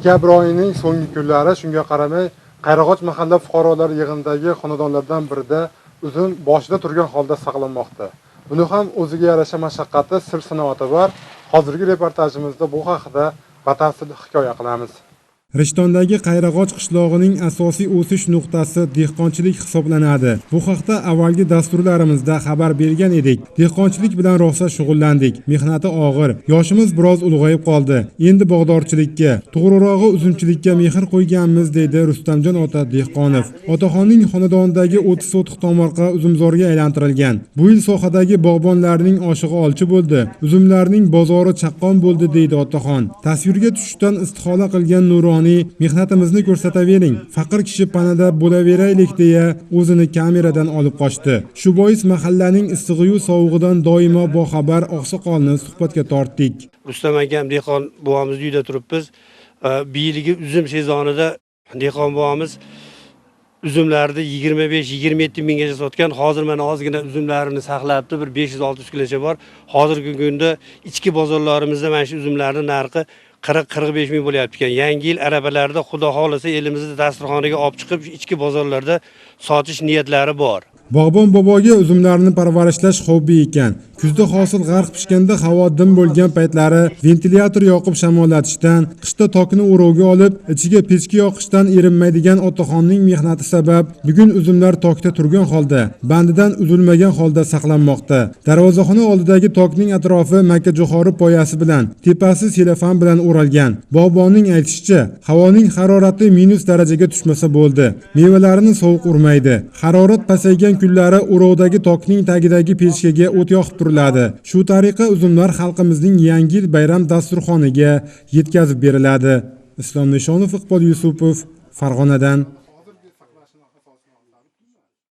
Dekabr oyining so'nggi kunlari, shunga qaramay, Qayrag'och mahalla fuqarolar yig'inidagi xonadonlardan birida uzum boshida turgan holda saqlanmoqda. Buni ham o'ziga yarasha mashaqqati, sir-sinoati bor. Hozirgi reportajimizda bu haqida batafsil hikoya qilamiz. Rishtondagi Qayrag'och qishlog'ining asosiy o'sish nuqtasi dehqonchilik hisoblanadi. Bu haqda avvalgi dasturlarimizda xabar bergan edik. Dehqonchilik bilan rosa shug'ullandik. Mehnati og'ir. Yoshimiz biroz ulg'ayib qoldi. Endi bog'dorchilikka, to'g'rirog'i uzumchilikka mehr qo'yganmiz, deydi Rustamjon ota Dehqonov. Otaxonning xonadonidagi 30 sotix tomorqa uzumzorga aylantirilgan. Bu yil sohadagi bog'bonlarning oshig'i olchi bo'ldi. Uzumlarning bozori chaqqon bo'ldi, deydi otaxon. Tasvirga tushishdan istihola qilgan Nuroniy mehnatimizni ko'rsatavering, faqir kishi panada bo'laveraylik deya o'zini kameradan olib qochdi. Shu bois mahallaning issig'i-yu sovug'idan doimo boxabar oqsoqolni suhbatga tortdik. Rustam akam dehqon bobomiz uyda turibmiz. Bu yilgi uzum sezonida dehqon bobomiz uzumlarni 25-27 minggacha sotgan. Hozir mana ozgina uzumlarini saqlabdi, bir 500-600 kilocha bor. Hozirgi kunda ichki bozorlarimizda mana shu uzumlarning narxi 40-45 ming bo'lyapti ekan. Yangi yil arabalarida xudo xolasa elimizni dasturxoniga olib chiqib ichki bozorlarda sotish niyatlari bor. Bog'bon boboga uzumlarni parvarishlash hobbi ekan. Kuzda hosil g'arq pishganda havo dim bo'lgan paytlari ventilyator yoqib shamollatishdan, qishda tokni o'rovga olib, ichiga pechka yoqishdan erinmaydigan otaxonning mehnati sabab bugun uzumlar tokda turgan holda, bandidan uzilmagan holda saqlanmoqda. Darvozaxona oldidagi tokning atrofi makka jo'xori poyasi bilan, tepasi selofan bilan o'ralgan. Bog'bonning aytishicha, havoning harorati minus darajaga tushmasa bo'ldi. Mevalarini sovuq urmaydi. Harorat pasaygan kunlari o'rovdagi tokning tagidagi pechkaga o't yoqib turiladi. Shu tariqa uzumlar xalqimizning yangi yil bayram dasturxoniga yetkazib beriladi. Islom Nishonov, Iqbol Yusupov, Farg'onadan.